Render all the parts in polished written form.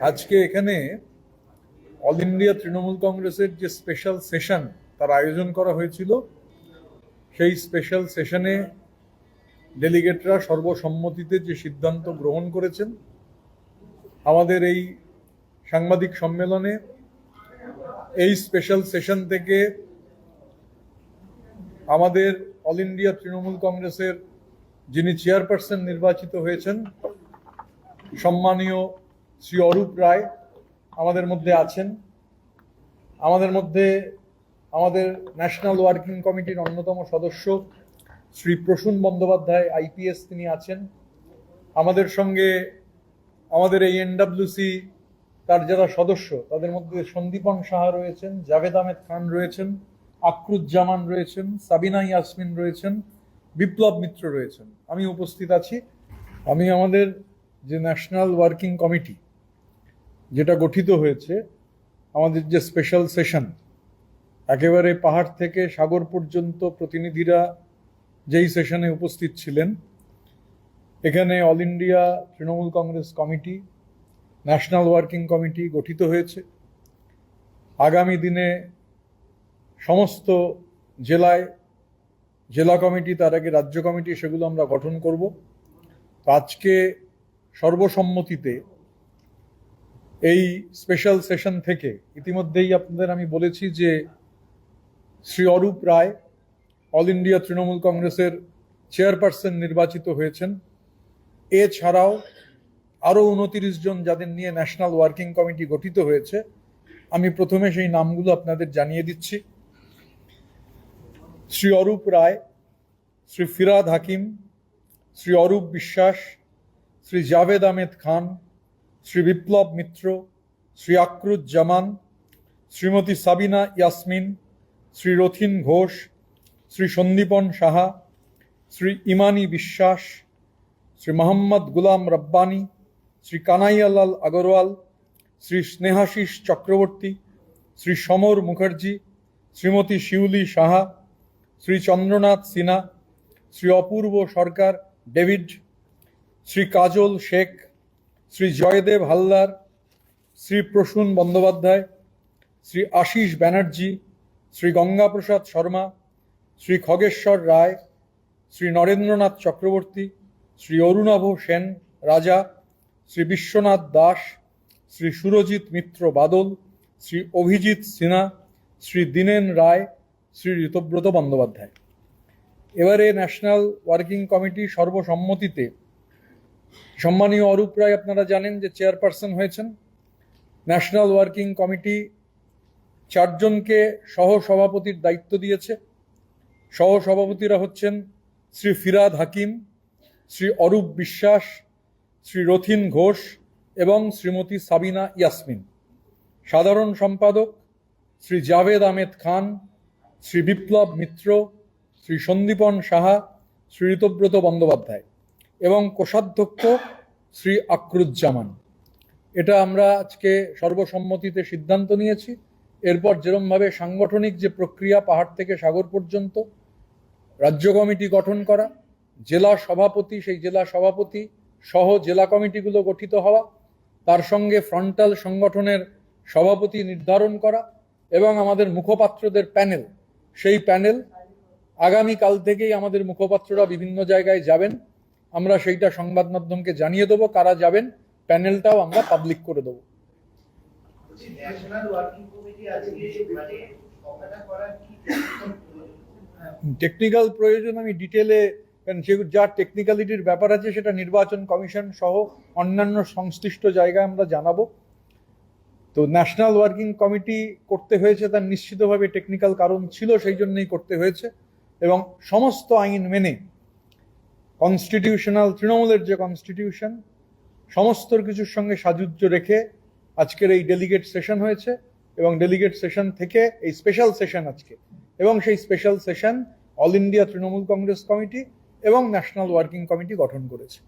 আজকে এখানে all India Trinamool কংগ্রেসের যে স্পেশাল সেশন তার আয়োজন করা হয়েছিল, সেই স্পেশাল সেশনে ডেলিগেটরা সর্বসম্মতিতে যে সিদ্ধান্ত গ্রহণ করেছেন, আমাদের এই সাংবাদিক সম্মেলনে এই স্পেশাল সেশন থেকে আমাদের অল ইন্ডিয়া তৃণমূল কংগ্রেসের যিনি চেয়ারপারসন নির্বাচিত হয়েছেন, সম্মানীয় শ্রী অরূপ রায় আমাদের মধ্যে আছেন। আমাদের মধ্যে আমাদের ন্যাশনাল ওয়ার্কিং কমিটির অন্যতম সদস্য শ্রী প্রসূন বন্দ্যোপাধ্যায় আইপিএস, তিনি আছেন। আমাদের সঙ্গে আমাদের এই এনডব্লিউসি তার যারা সদস্য তাদের মধ্যে সন্দীপন সাহা রয়েছেন, জাভেদ আহমেদ খান রয়েছেন, আকরুজ্জামান রয়েছেন, সাবিনা ইয়াসমিন রয়েছেন, বিপ্লব মিত্র রয়েছেন, আমি উপস্থিত আছি। আমি আমাদের যে ন্যাশনাল ওয়ার্কিং কমিটি যেটা গঠিত হয়েছে, আমাদের যে স্পেশাল সেশন, একেবারে পাহাড় থেকে সাগর পর্যন্ত প্রতিনিধিরা যেই সেশনে উপস্থিত ছিলেন, এখানে all India Trinamool Congress committee, national working committee গঠিত হয়েছে। আগামী দিনে সমস্ত জেলায় জেলা কমিটি, তার আগে রাজ্য কমিটি, সেগুলো আমরা গঠন করব। তো আজকে সর্বসম্মতিতে এই স্পেশাল সেশন থেকে ইতিমধ্যেই আপনাদের আমি বলেছি যে শ্রী অরূপ রায় অল ইন্ডিয়া তৃণমূল কংগ্রেসের চেয়ারপারসন নির্বাচিত হয়েছেন। এছাড়াও আরও 29 জন যাদের নিয়ে ন্যাশনাল ওয়ার্কিং কমিটি গঠিত হয়েছে, আমি প্রথমে সেই নামগুলো আপনাদের জানিয়ে দিচ্ছি। শ্রী অরূপ রায়, শ্রী ফিরাদ হাকিম, শ্রী অরূপ বিশ্বাস, শ্রী জাভেদ আহমেদ খান, শ্রী বিপ্লব মিত্র, শ্রী আকরুজ্জামান, শ্রীমতী সাবিনা ইয়াসমিন, শ্রী রথিন ঘোষ, শ্রী সন্দীপন সাহা, শ্রী ইমানি বিশ্বাস, শ্রী মোহাম্মদ গুলাম রব্বানি, শ্রী কানাইয়ালাল আগরওয়াল, শ্রী স্নেহাশিস চক্রবর্তী, শ্রী সমর মুখার্জি, শ্রীমতী শিউলি সাহা, শ্রী চন্দ্রনাথ সিনহা, শ্রী অপূর্ব সরকার ডেভিড, শ্রী কাজল শেখ, শ্রী জয়দেব হালদার, শ্রী প্রসূন বন্দ্যোপাধ্যায়, শ্রী আশিস ব্যানার্জি, শ্রী গঙ্গাপ্রসাদ শর্মা, শ্রী খগেশ্বর রায়, শ্রী নরেন্দ্রনাথ চক্রবর্তী, শ্রী অরুণাভ সেন রাজা, শ্রী বিশ্বনাথ দাস, শ্রী সুরজিৎ মিত্র বাদল, শ্রী অভিজিৎ সিনহা, শ্রী দীনেন রায়, শ্রী ঋতব্রত বন্দ্যোপাধ্যায়। এবারে ন্যাশনাল ওয়ার্কিং কমিটি সর্বসম্মতিতে সম্মানীয় অরূপ রায়, আপনারা জানেন যে চেয়ারপারসন হয়েছেন। ন্যাশনাল ওয়ার্কিং কমিটি 4 জনকে সহসভাপতির দায়িত্ব দিয়েছে। সহসভাপতিরা হচ্ছেন শ্রী ফিরাদ হাকিম, শ্রী অরূপ বিশ্বাস, শ্রী রথিন ঘোষ এবং শ্রীমতী সাবিনা ইয়াসমিন। সাধারণ সম্পাদক শ্রী জাভেদ আহমেদ খান, শ্রী বিপ্লব মিত্র, শ্রী সন্দীপন সাহা, শ্রী ঋতব্রত বন্দ্যোপাধ্যায় এবং কোষাধ্যক্ষ শ্রী আকরুজ্জামান। এটা আমরা আজকে সর্বসম্মতিতে সিদ্ধান্ত নিয়েছি। এরপর যেরমভাবে সাংগঠনিক যে প্রক্রিয়া, পাহাড় থেকে সাগর পর্যন্ত রাজ্য কমিটি গঠন করা, জেলা সভাপতি, সেই জেলা সভাপতি সহ জেলা কমিটিগুলো গঠিত হওয়া, তার সঙ্গে ফ্রন্টাল সংগঠনের সভাপতি নির্ধারণ করা এবং আমাদের মুখপাত্রদের প্যানেল, সেই প্যানেল আগামীকাল থেকেই আমাদের মুখপাত্ররা বিভিন্ন জায়গায় যাবেন। আমরা সেইটা সংবাদ মাধ্যমকে জানিয়ে দেবো কারা যাবেন, প্যানেলটাও আমরা পাবলিক করে দেবো। টেকনিক্যাল প্রয়োজন আমি ডিটেলে, যা টেকনিক্যালিটির ব্যাপার আছে সেটা নির্বাচন কমিশন সহ অন্যান্য সংশ্লিষ্ট জায়গায় আমরা জানাবো। তো ন্যাশনাল ওয়ার্কিং কমিটি করতে হয়েছে, তার নিশ্চিতভাবে টেকনিক্যাল কারণ ছিল, সেই জন্যই করতে হয়েছে। এবং সমস্ত আইন মেনে, কনস্টিটিউশনাল তৃণমূলের যে কনস্টিটিউশন, সমস্ত কিছুর সঙ্গে সাযুজ্য রেখে আজকের এই ডেলিগেট সেশন হয়েছে। এবং ডেলিগেট সেশন থেকে এই স্পেশাল সেশন আজকে, এবং সেই special session all India Trinamool Congress committee এবং ন্যাশনাল ওয়ার্কিং কমিটি গঠন করেছে।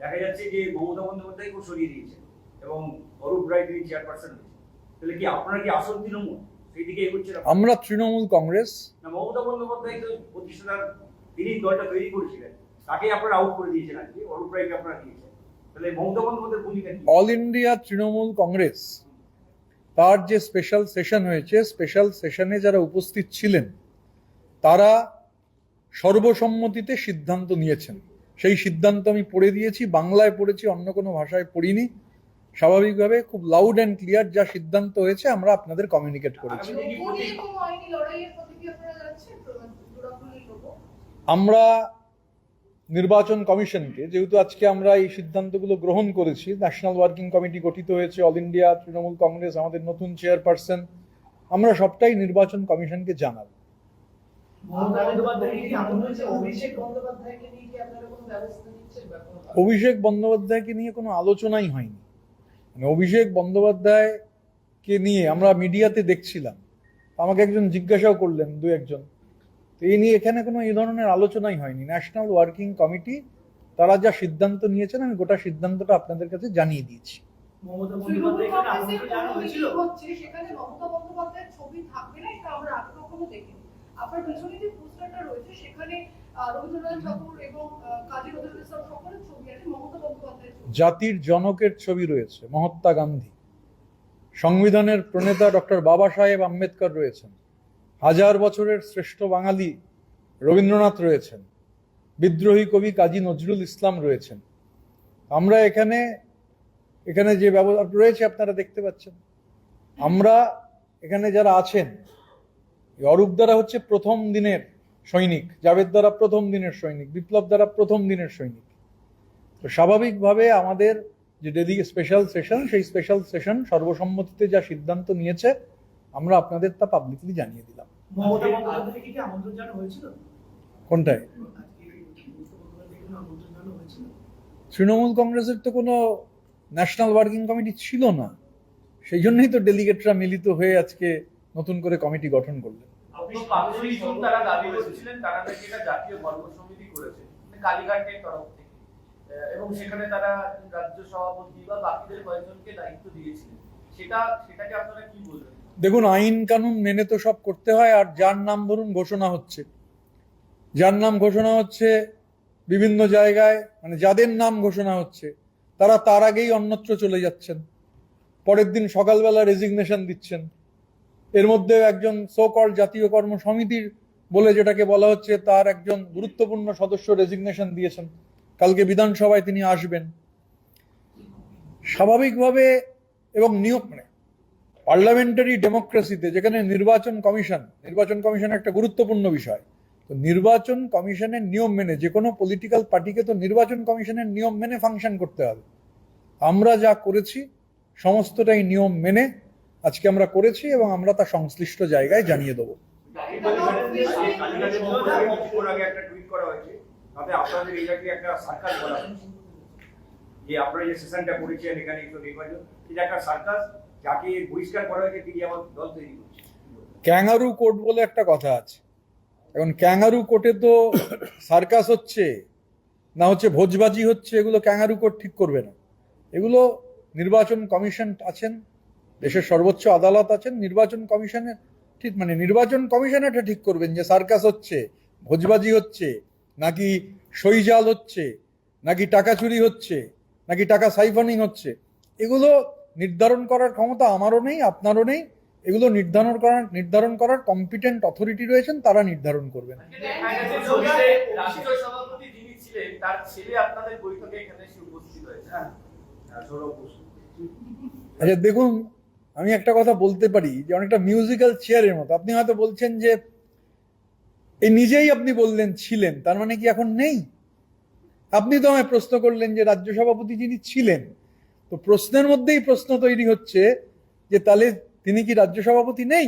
দেখা যাচ্ছে যে মমতা বন্দ্যোপাধ্যায় খুব সরিয়ে দিয়েছে এবং অরূপ রায় তিনি চেয়ারপারসন হয়েছে। তাহলে কি আপনারা কি আসল তৃণমূল সেই দিকে এগোচ্ছেন? আমরা তৃণমূল কংগ্রেস না, মমতা বন্দ্যোপাধ্যায় তো প্রতিষ্ঠাতার, তিনি দলটা তৈরি করেছিলেন, তাকে আপনারা আউট করে দিয়েছেন আজকে, অরূপ রায়কে আপনারা দিয়েছেন, তাহলে মমতা বন্দ্যোপাধ্যায়ের ভূমিকা কি? অল ইন্ডিয়া তৃণমূল কংগ্রেস তার যে স্পেশাল সেশন হয়েছে, স্পেশাল সেশনে যারা উপস্থিত ছিলেন তারা সর্বসম্মতিতে সিদ্ধান্ত নিয়েছেন। সেই সিদ্ধান্ত আমি পড়ে দিয়েছি, বাংলায় পড়েছি, অন্য কোনো ভাষায় পড়িনি। স্বাভাবিকভাবে খুব লাউড অ্যান্ড ক্লিয়ার যা সিদ্ধান্ত হয়েছে আমরা আপনাদের কমিউনিকেট করেছি। আমরা নির্বাচন কমিশনকে, যেহেতু আজকে আমরা এই সিদ্ধান্তগুলো গ্রহণ করেছি, ন্যাশনাল ওয়ার্কিং কমিটি গঠিত হয়েছে, অল ইন্ডিয়া তৃণমূল কংগ্রেস আমাদের নতুন চেয়ারপারসন, আমরা সবটাই নির্বাচন কমিশনকে জানাবো। অভিষেক বন্দ্যোপাধ্যায়কে নিয়ে কোনো আলোচনাই হয়নি। মানে অভিষেক বন্দ্যোপাধ্যায়কে নিয়ে আমরা মিডিয়াতে দেখছিলাম, আমাকে একজন জিজ্ঞাসাও করলেন, দু একজন, তো এই নিয়ে এখানে কোনো এই ধরনের আলোচনাই হয়নি। ন্যাশনাল ওয়ার্কিং কমিটি তারা যা সিদ্ধান্ত নিয়েছেন আমি গোটা সিদ্ধান্তটা আপনাদের কাছে জানিয়ে দিয়েছি। জাতির জনকের ছবি রয়েছে, মহাত্মা গান্ধী, সংবিধানের প্রণেতা ডক্টর বাবা সাহেব আম্বেদকর রয়েছেন, হাজার বছরের শ্রেষ্ঠ বাঙালি রবীন্দ্রনাথ রয়েছেন, বিদ্রোহী কবি কাজী নজরুল ইসলাম রয়েছেন। আমরা এখানে যে ব্যবহার রয়েছে আপনারা দেখতে পাচ্ছেন। আমরা এখানে যারা আছেন, অরূপ দ্বারা হচ্ছে প্রথম দিনের সৈনিক, জাভেদ দ্বারা প্রথম দিনের সৈনিক, বিপ্লব দ্বারা প্রথম দিনের সৈনিক। তো স্বাভাবিকভাবে আমাদের যে স্পেশাল সেশন, সেই স্পেশাল সেশন সর্বসম্মতিতে যা সিদ্ধান্ত নিয়েছে আমরা আপনাদের তা পাবলিকলি জানিয়ে দিলাম। কোনটায়? তৃণমূল কংগ্রেসের তো কোনো ন্যাশনাল ওয়ার্কিং কমিটি ছিল না, সেই জন্যই তো ডেলিগেটরা মিলিত হয়ে আজকে নতুন করে কমিটি গঠন করলেন। তারা দাবি করেছিলেন তারা নাকি এটা জাতীয় কর্মসমিতি করেছে কালীঘাটের তরফ থেকে, এবং সেখানে তারা রাজ্য সভাপতি বা বাকিদের কয়েকজনকে দায়িত্ব দিয়েছিলেন, সেটাকে আপনারা কি বলবেন? দেখুন, আইন কানুন মেনে তো সব করতে হয়। আর যার নাম ধরুন ঘোষণা হচ্ছে, বিভিন্ন জায়গায়, মানে যাদের নাম ঘোষণা হচ্ছে তারা তার আগেই অন্যত্র চলে যাচ্ছেন, পরের দিন সকালবেলা রেজিগনেশন দিচ্ছেন। এর মধ্যে একজন সো কল্ড জাতীয় কর্ম সমিতির বলে যেটাকে বলা হচ্ছে, তার একজন গুরুত্বপূর্ণ সদস্য রেজিগনেশন দিয়েছেন, কালকে বিধানসভায় তিনি আসবেন। স্বাভাবিকভাবে এবং নিয়ম মানে পার্লামেন্টারি ডেমোক্রেসিতে যেখানে নির্বাচন কমিশন একটা গুরুত্বপূর্ণ বিষয়, তো নির্বাচন কমিশনের নিয়ম মেনে, যে কোনো পলিটিক্যাল পার্টিকে তো নির্বাচন কমিশনের নিয়ম মেনে ফাংশন করতে হবে। আমরা যা করেছি সমস্তটাই নিয়ম মেনে আজকে আমরা করেছি এবং আমরা তা সংশ্লিষ্ট জায়গায় জানিয়ে দেবো। একটা টুইট করা হয়েছে, তাতে আপনাদের এইটাকে একটা সার্কাস বলা হচ্ছে, যে আপনারা যে সেশনটা করেছেন এখানে নির্বাচন, এটা একটা সার্কাস, যাকে বহিষ্কার করা হয়েছে তিনি আমার দল তৈরি করছে। ক্যাঙ্গারু কোর্ট বলে একটা কথা আছে। এখন ক্যাঙ্গারু কোর্টে তো সার্কাস হচ্ছে না হচ্ছে ভোজবাজি হচ্ছে, এগুলো ক্যাঙ্গারু কোর্ট ঠিক করবে না। এগুলো নির্বাচন কমিশন আছেন, দেশের সর্বোচ্চ আদালত আছেন, নির্বাচন কমিশনের নির্বাচন কমিশন এটা ঠিক করবেন যে সার্কাস হচ্ছে, ভোজবাজি হচ্ছে, নাকি সইজাল হচ্ছে, নাকি টাকা চুরি হচ্ছে, নাকি টাকা সাইফনিং হচ্ছে। এগুলো নির্ধারণ করার ক্ষমতা আমারও নেই, আপনারও নেই। এগুলো নির্ধারণ করার কম্পিটেন্ট অথরিটি রয়েছেন, তারা নির্ধারণ করবেন। আচ্ছা দেখুন, আমি একটা কথা বলতে পারি যে অনেকটা মিউজিক্যাল চেয়ারের মতো। আপনি হয়তো বলছেন যে এই নিজেই আপনি বললেন ছিলেন, তার মানে কি এখন নেই? আপনি তো আমায় প্রশ্ন করলেন যে রাজ্য সভাপতি যিনি ছিলেন, তো প্রশ্নের মধ্যেই প্রশ্ন তৈরি হচ্ছে যে তাহলে তিনি কি রাজ্য সভাপতি নেই?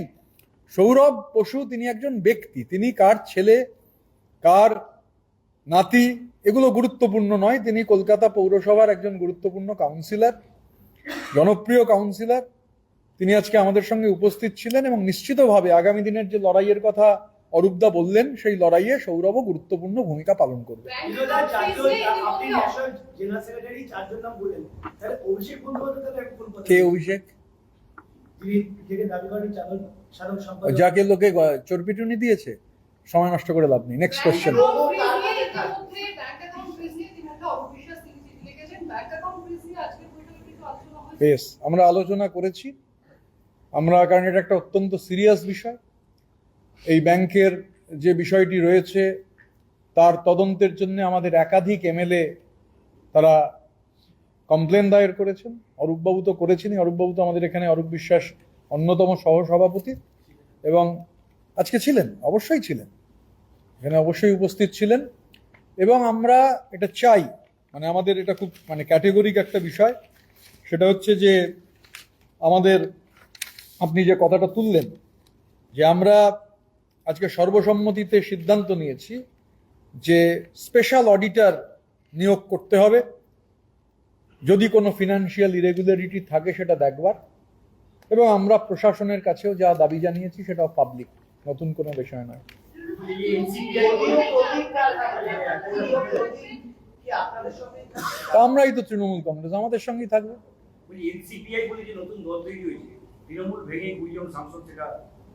সৌরভ বসু তিনি একজন ব্যক্তি, তিনি কার ছেলে কার নাতি এগুলো গুরুত্বপূর্ণ নয়। তিনি কলকাতা পৌরসভার একজন গুরুত্বপূর্ণ কাউন্সিলর, জনপ্রিয় কাউন্সিলর। তিনি আজকে আমাদের সঙ্গে উপস্থিত ছিলেন এবং নিশ্চিতভাবে আগামী দিনের যে লড়াইয়ের কথা অরূপদা বললেন, সেই লড়াইয়ে সৌরভও গুরুত্বপূর্ণ ভূমিকা পালন করবে। কে অভিষেক? যাকে লোকে চর্পিটুনি দিয়েছে। সময় নষ্ট করে লাভ নেই। Next question. বেশ, আমরা আলোচনা করেছি। আমরা, কারণ এটা একটা অত্যন্ত সিরিয়াস বিষয়, এই ব্যাংকের যে বিষয়টি রয়েছে তার তদন্তের জন্য আমাদের একাধিক এমএলএ তারা কমপ্লেন দায়ের করেছেন। অরূপবাবু তো করেছেনই, অরূপবাবু তো আমাদের এখানে, অরূপ বিশ্বাস অন্যতম সহসভাপতি, এবং আজকে ছিলেন, অবশ্যই ছিলেন, এখানে অবশ্যই উপস্থিত ছিলেন। এবং আমরা এটা চাই, মানে আমাদের এটা খুব ক্যাটেগরিক একটা বিষয়, সেটা হচ্ছে যে আমাদের, আপনি যে কথাটা তুললেন, যে আমরা আজকে সর্বসম্মতিতে সিদ্ধান্ত নিয়েছি যে স্পেশাল অডিটর নিয়োগ করতে হবে, যদি কোনো ফিনান্সিয়াল ইরেগুলারিটি থাকে সেটা দেখবার। এবং আমরা প্রশাসনের কাছেও যা দাবি জানিয়েছি সেটাও পাবলিক, নতুন কোনো বিষয় নয়। আমরাই তো তৃণমূল কংগ্রেস, আমাদের সঙ্গেই থাকবে। এনসিপিআই বলে যে নতুন দল তৈরি হয়েছে, তৃণমূল ভেঙে 2 জন সাংসদ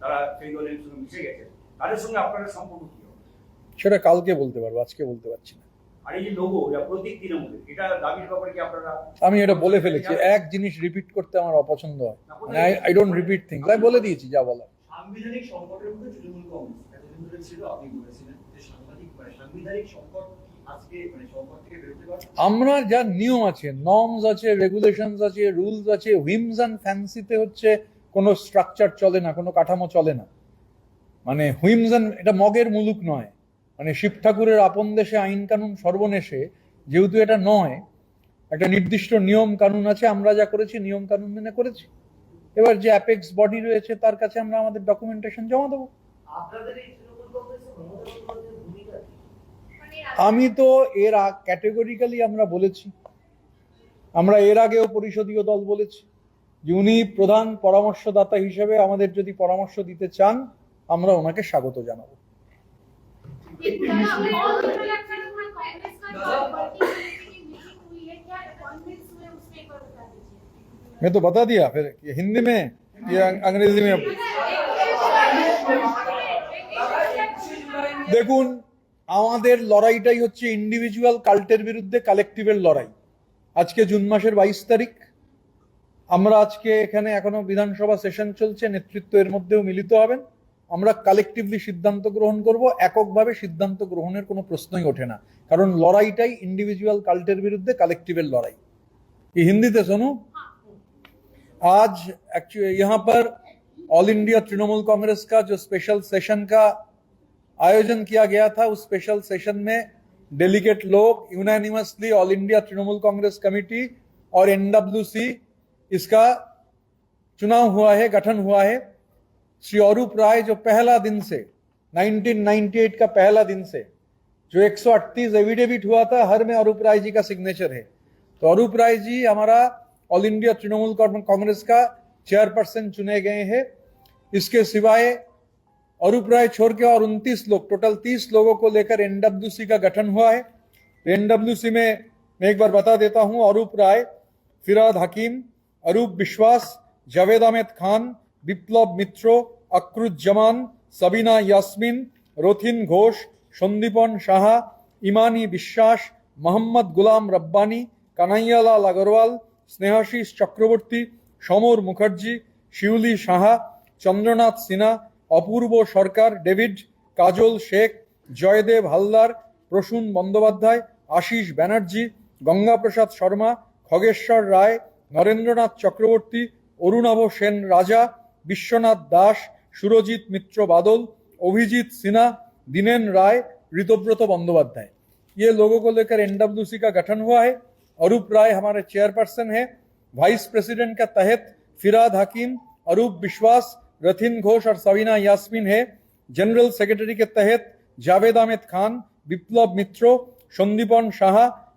তারা সেই দলের সঙ্গে মিশে গেছে, তাদের সঙ্গে আপনাদের সম্পর্ক কি হবে? সেটা কালকে বলতে পারবো, আজকে বলতে পারছি না। আর এই যে লোগো, প্রতীক তৃণমূলের, এটা দাবির ব্যাপারে কি আপনারা? আমি এটা বলে ফেলেছি, এক জিনিস রিপিট করতে আমার অপছন্দ হয়, আই ডোন্ট রিপিট থিংস, আমি বলে দিয়েছি যা বলার। সাংবিধানিক সংকটের মধ্যে তৃণমূল কংগ্রেস এতদিন ধরে ছিল, আপনি বলেছিলেন যে সাংবিধানিক সংকট আজকে সংকট থেকে বেরোতে পারবে। আমরা যা নিয়ম আছে, নর্মস আছে, রেগুলেশনস আছে, রুলস আছে, হুইমস অ্যান্ড ফ্যান্সিতে হচ্ছে কোনো স্ট্রাকচার চলে না, কোনো কাঠামো চলে না। হুইমস অ্যান্ড, এটা মগের মুলুক নয়, শিব ঠাকুরের আপন দেশে আইন কানুন সর্বনেশে, যেহেতু এটা নয়, একটা নির্দিষ্ট নিয়ম কানুন আছে, আমরা যা করেছি নিয়ম কানুন মেনে করেছি। এবার যে অ্যাপেক্স বডি রয়েছে তার কাছে আমরা আমাদের ডকুমেন্টেশন জমা দেবো। আমি তো এর ক্যাটেগরিক্যালি আমরা বলেছি, আমরা এর আগেও পরিষদীয় দল বলেছি যে উনি প্রধান পরামর্শদাতা হিসেবে আমাদের যদি পরামর্শ দিতে চান, আমরা ওনাকে স্বাগত জানাবো। मैं तो बता दिया, फिर हिंदी में या अंग्रेजी में? দেখুন, আমাদের লড়াইটাই হচ্ছে ইন্ডিভিজুয়াল কাল্টের বিরুদ্ধে কালেকটিভের লড়াই। আজকে জুন মাসের 22 তারিখ, আমরা আজকে এখানে এখনো বিধানসভা সেশন চলছে, নেতৃত্ব এর মধ্যেও মিলিত হবেন। আমরা কালেকটিভলি সিদ্ধান্ত গ্রহণ করব, এককভাবে সিদ্ধান্ত গ্রহণের কোনো প্রশ্নই ওঠে না, কারণ লড়াইটাই ইন্ডিভিজুয়াল কাল্টের বিরুদ্ধে কালেक्टिव लड़ाई। ये हिंदी से सुनो। आज एक्चुअली यहाँ पर ऑल इंडिया तृणमूल कांग्रेस का जो स्पेशल सेशन का आयोजन किया गया था, उस स्पेशल सेशन में डेलीगेट लोग unanimously all India Trinamool Congress committee और एनडब्ल्यूसी इसका चुनाव हुआ है, गठन हुआ है। श्री अरूप राय जो पहला दिन से 1998 का पहला दिन से जो 138 एविडेविट हुआ था, हर में अरूप राय जी का सिग्नेचर है। तो अरूप राय जी हमारा ऑल इंडिया तृणमूल कांग्रेस का चेयरपर्सन चुने गए हैं। इसके सिवाय अरूप राय छोड़ के और 29 लोग, टोटल 30 लोगों को लेकर एनडब्ल्यूसी का गठन हुआ है। एनडब्ल्यूसी में मैं एक बार बता देता हूं, अरूप राय, फिराद हकीम, अरूप विश्वास, जावेद अहमद खान, বিপ্লব মিত্র, আকরুজ্জামান, সাবিনা ইয়াসমিন, রথিন ঘোষ, সন্দীপন সাহা, ইমানি বিশ্বাস, মোহাম্মদ গুলাম রব্বানি, কানাইয়ালাল আগরওয়াল, স্নেহাশিস চক্রবর্তী, সমর মুখার্জি, শিউলি সাহা, চন্দ্রনাথ সিনহা, অপূর্ব সরকার, ডেভিড, কাজল শেখ, জয়দেব হালদার, প্রসূন বন্দ্যোপাধ্যায়, আশিস ব্যানার্জি, গঙ্গাপ্রসাদ শর্মা, খগেশ্বর রায়, নরেন্দ্রনাথ চক্রবর্তী, অরুণাভ সেন রাজা, विश्वनाथ दास, सुरजीत मित्र बादल, अभिजीत सिन्हा, दिनेन राय, ऋतव्रत बंदोपाध्याय, ये लोगों को लेकर एनडब्ल्यूसी का गठन हुआ है। अरूप राय हमारे चेयरपर्सन है। वाइस प्रेसिडेंट के तहत फिराद हकीम, अरूप विश्वास, रथिन घोष और सवीना यास्मीन है। जनरल सेक्रेटरी के तहत जावेद अहमद खान, विप्लव मित्र, संदीपन शाह,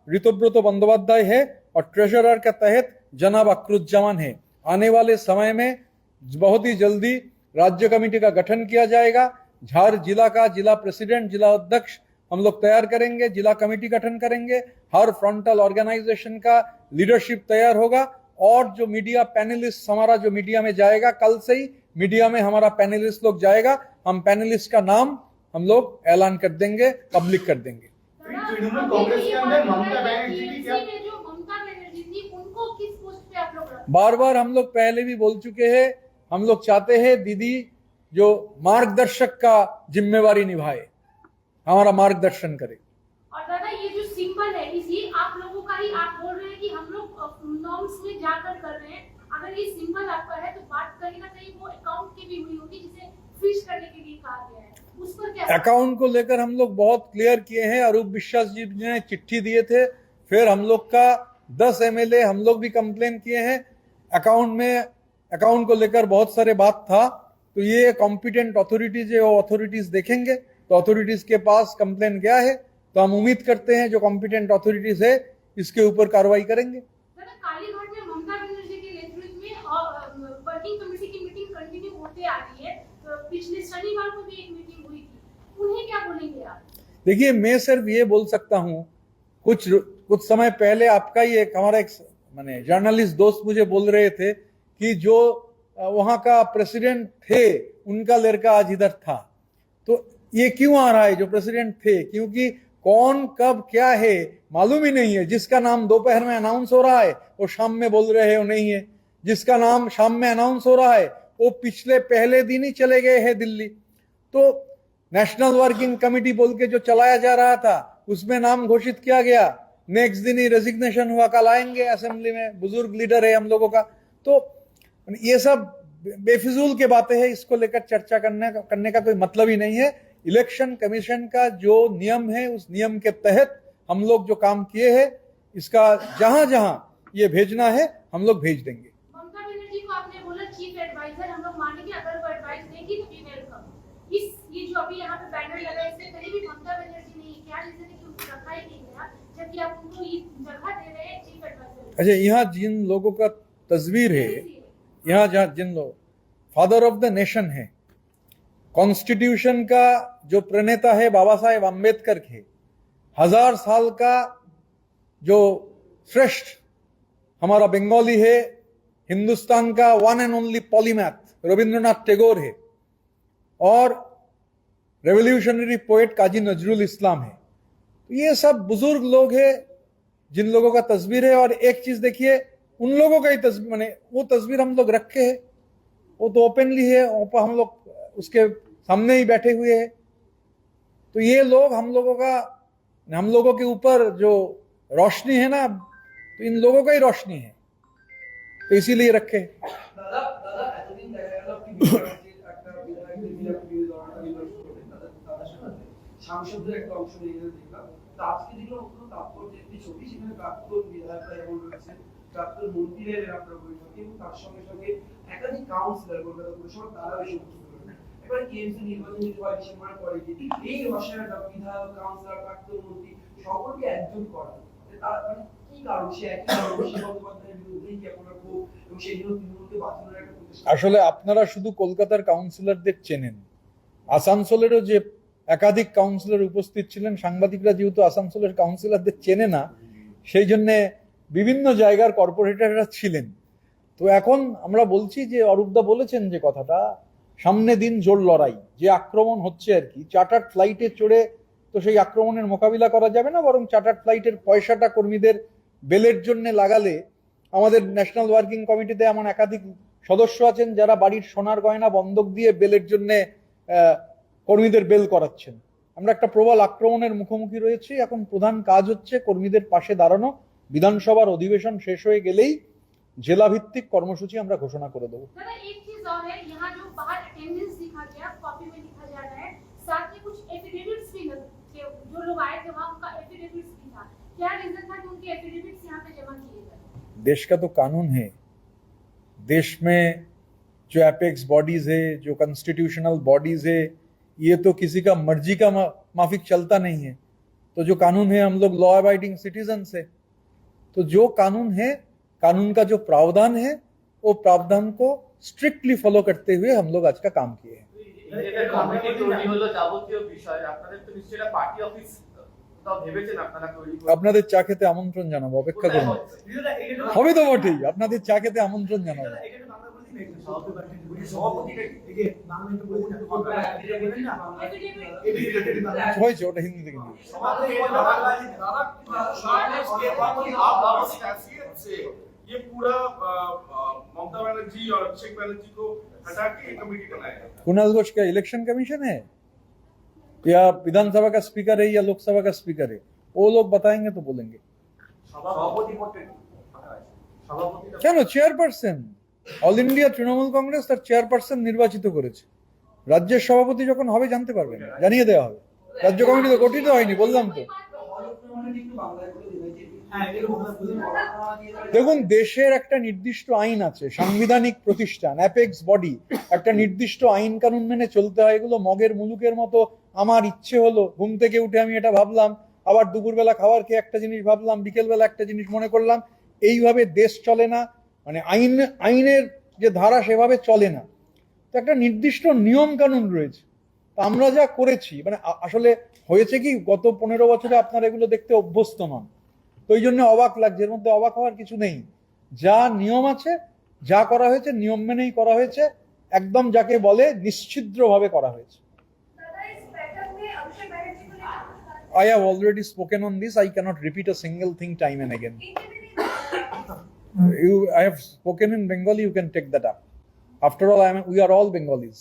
ऋतव्रत बंदोपाध्याय है। और ट्रेजरर के तहत जनाब अकरुज्जामान है। आने वाले समय में बहुत ही जल्दी राज्य कमेटी का गठन किया जाएगा। झार जिला का जिला प्रेसिडेंट, जिला अध्यक्ष हम लोग तैयार करेंगे, जिला कमेटी गठन करेंगे, हर फ्रंटल ऑर्गेनाइजेशन का लीडरशिप तैयार होगा। और जो मीडिया पैनलिस्ट हमारा जो मीडिया में जाएगा, कल से ही मीडिया में हमारा पैनलिस्ट लोग जाएगा, हम पैनलिस्ट का नाम हम लोग ऐलान कर देंगे, पब्लिक कर देंगे। तृणमूल कांग्रेस के अंदर ममता बनर्जी की क्या बार बार हम लोग पहले भी बोल चुके हैं, हम लोग चाहते हैं दीदी जो मार्गदर्शक का जिम्मेवारी निभाए, हमारा मार्गदर्शन करे। और दादा ये जो सिंबल है इसी आप लोगों का ही, आप बोल रहे हैं कि हम लोग नॉर्म्स में जाकर कर रहे हैं, अगर ये सिंबल आपका है तो बात कहीं ना कहीं वो अकाउंट की भी हुई होगी जिसे फ्रीज करने के लिए कहा गया है, उस पर क्या? अकाउंट को लेकर हम लोग बहुत क्लियर किए हैं, अरूप विश्वास जी ने चिट्ठी दिए थे, फिर हम लोग का 10 एमएलए हम लोग भी कंप्लेन किए हैं। अकाउंट को लेकर बहुत सारे बात था, तो ये कॉम्पिटेंट अथॉरिटीज है, वो अथॉरिटीज देखेंगे, तो अथॉरिटीज के पास कंप्लेन गया है, तो हम उम्मीद करते हैं जो कॉम्पिटेंट अथॉरिटीज है इसके ऊपर कार्रवाई करेंगे। दादा कालीघाट में ममता बनर्जी के नेतृत्व में वर्किंग कमेटी की मीटिंग कंटिन्यू होते आ रही है, तो पिछले शनिवार को भी एक मीटिंग हुई थी, उन्हें क्या बोलेंगे आप? देखिए, मैं सिर्फ ये बोल सकता हूँ, कुछ समय पहले आपका ही हमारा एक माने जर्नलिस्ट दोस्त मुझे बोल रहे थे कि जो वहां का प्रेसिडेंट थे उनका लड़का आज इधर था, तो ये क्यों आ रहा है जो प्रेसिडेंट थे? क्योंकि कौन कब क्या है मालूम ही नहीं है। जिसका नाम दोपहर में अनाउंस हो रहा है वो शाम में बोल रहे हैं वो नहीं है, जिसका नाम शाम में अनाउंस हो रहा है वो पिछले पहले दिन ही चले गए हैं दिल्ली। तो नेशनल वर्किंग कमेटी बोल के जो चलाया जा रहा था उसमें नाम घोषित किया गया, नेक्स्ट दिन ही रेजिग्नेशन हुआ, कल आएंगे असेंबली में, बुजुर्ग लीडर है हम लोगों का। तो ये सब बेफिजूल के बातें हैं, इसको लेकर चर्चा करने का कोई मतलब ही नहीं है। इलेक्शन कमीशन का जो नियम है उस नियम के तहत हम लोग जो काम किए हैं, इसका जहां जहां ये भेजना है हम लोग भेज देंगे। ममता बनर्जी को आपने बोला चीफ एडवाइजर, हम लोग मानेंगे अगर वो एडवाइस देगी तो वी वेलकम। ये जो अभी यहाँ पे बैनर लगा है इससे कहीं भी ममता बनर्जी नहीं है, क्या रीजन है कि उनको रखा ही नहीं गया जबकि आप उनको ये जगह दे रहे हैं चीफ एडवाइजर? अच्छा, यहाँ जिन लोगों का तस्वीर है, यहाँ जहाँ जिन लोग फादर ऑफ द नेशन है, कॉन्स्टिट्यूशन का जो प्रणेता है बाबा साहेब आम्बेडकर के, 1000 साल का जो श्रेष्ठ हमारा बंगाली है, हिंदुस्तान का one and only polymath Rabindranath Tagore है, और रेवोल्यूशनरी पोएट काजी नजरुल इस्लाम है। तो ये सब बुजुर्ग लोग हैं जिन लोगों का तस्वीर है। और एक चीज देखिए, उन लोगों का ही तस्वीर माने वो तस्वीर हम लोग रखे हैं, वो तो ओपनली है, हम लोग उसके सामने ही बैठे हुए हैं। तो ये लोग हम लोगों के ऊपर जो रोशनी है ना, तो इन लोगों का ही रोशनी है, तो इसीलिए रखे। दादा এতদিন দেখা গেল আপনি একটা সাংসদদের একটা অংশ নিয়ে দেখলাম, তো আজকে দেখলাম অত্যন্ত তাৎপর্য একটি ছবি, সেখানে প্রাক্তন বিধায়করা যেমন রয়েছে, প্রাক্তন মন্ত্রীরা আপনার বৈঠকে, এবং তার সঙ্গে সঙ্গে একাধিক কাউন্সিলর কলকাতা পুরসভা তারা বেশি উপস্থিত রয়েছে। এবার কেএমসি নির্বাচন যদি হয় ডিসেম্বরে পরে, যদি এই রসায়নটা বিধায়ক, কাউন্সিলর, প্রাক্তন মন্ত্রী সকলকে একজন করা, তার মানে কি কারণ? সে একই কারণ বসির বন্দ্যোপাধ্যায়ের বিরুদ্ধেই কি আপনারা খুব, এবং সেই জন্য তৃণমূলকে বাঁচানোর একটা প্রচেষ্টা? আসলে আপনারা শুধু কলকাতার কাউন্সিলরদের চেনেন, আসানসোলেরও যে একাধিক কাউন্সিলর উপস্থিত ছিলেন, সাংবাদিকরা যেহেতু আসানসোলের কাউন্সিলরদের চেনে না, সেই জন্য বিভিন্ন জায়গার কর্পোরেটররা ছিলেন। তো এখন আমরা বলছি যে অরূপদা বলেছেন যে কথাটা, সামনে দিন জোর লড়াই, যে আক্রমণ হচ্ছে আর কি, চার্টার্ড ফ্লাইটে চড়ে তো সেই আক্রমণের মোকাবিলা করা যাবে না, বরং চার্টার্ড ফ্লাইটের পয়সাটা কর্মীদের বেলের জন্য লাগালে, আমাদের ন্যাশনাল ওয়ার্কিং কমিটিতে এমন একাধিক সদস্য আছেন যারা বাড়ির সোনার গয়না বন্ধক দিয়ে বেলের জন্য কর্মীদের বেল করাচ্ছেন। আমরা একটা প্রবল আক্রমণের মুখোমুখি রয়েছি। এখন প্রধান কাজ হচ্ছে কর্মীদের পাশে দাঁড়ানো। বিধানসভার অধিবেশন শেষ হয়ে গেলেই জেলা ভিত্তিক কর্মসূচি আমরা ঘোষণা করে দেবো। दादा एक चीज और है, यहाँ जो बाहर अटेंडेंस लिखा गया, कॉपी में लिखा जा रहा है, साथ में कुछ एफिडेविट्स भी थे, जो लोग आए थे वहाँ उनका एफिडेविट्स भी था, क्या रीजन था कि उनके एफिडेविट्स यहाँ पे जमा किए गए? देश का तो कानून है, देश में जो एपेक्स बॉडीज है, जो कॉन्स्टिट्यूशनल बॉडीज है, ये तो किसी का मर्जी का माफिक चलता नहीं है। तो जो कानून है, हम लोग लॉ अबाइडिंग सिटीजन है, तो जो कानून है, कानून का जो प्रावधान है, वो प्रावधान को स्ट्रिक्टली फॉलो करते हुए हम लोग आज का काम किए हैं। এটা কমিটি তৈরি হলো যাবতীয় বিষয়, আপনাদের তো নিশ্চয়ই এটা পার্টি অফিস তাও ভেবেছেন আপনারা তৈরি করবেন? আপনাদের চা খেতে আমন্ত্রণ জানাবো, অপেক্ষা করুন। হবে তো বটেই, আপনাদের চা খেতে আমন্ত্রণ জানাবো। হয়েছে, ওটা হিন্দি থেকে নিয়ে। ये पूरा ममता बनर्जी और अभिषेक बनर्जी को हटा के एक कमेटी बनाया गया। कुणाल घोष क्या इलेक्शन कमीशन है या विधानसभा का स्पीकर है या लोकसभा का स्पीकर है? वो लोग बताएंगे तो बोलेंगे। সভাপতি করতে ফাঁকা আছে। সভাপতিটা কেন chairperson? All India Trinamool Congress তার চেয়ারপারসন নির্বাচিত করেছে। রাজ্যের সভাপতি যখন হবে জানতে পারবেন, জানিয়ে দেওয়া হবে। রাজ্য কমিটি তো গঠিত হয়নি, বললাম তো। দেখুন, দেশের একটা নির্দিষ্ট আইন আছে, সাংবিধানিক প্রতিষ্ঠান, অ্যাপেক্স বডি, একটা নির্দিষ্ট আইন কানুন মেনে চলতে হয়। এগুলো মগের মুলুকের মতো আমার ইচ্ছে হলো, ঘুম থেকে উঠে আমি এটা ভাবলাম, আবার দুপুরবেলা খাবার খেয়ে একটা জিনিস ভাবলাম, বিকেলবেলা একটা জিনিস মনে করলাম, এইভাবে দেশ চলে না। মানে আইনের যে ধারা সেভাবে চলে না। তো একটা নির্দিষ্ট নিয়ম কানুন রয়েছে। তা আমরা যা করেছি, মানে আসলে হয়েছে কি, গত 15 বছরে আপনারা এগুলো দেখতে অভ্যস্ত নন, তো এই জন্য অবাক লাগছে। এর মধ্যে অবাক হওয়ার কিছু নেই। যা নিয়ম আছে, যা করা হয়েছে নিয়ম মেনেই করা হয়েছে, একদম যাকে বলে নিশ্ছিদ্রভাবে করা হয়েছে। I have already spoken on this. I cannot repeat a single thing time and again. I have spoken in Bengali. You can take that up. After all, we are all Bengalis.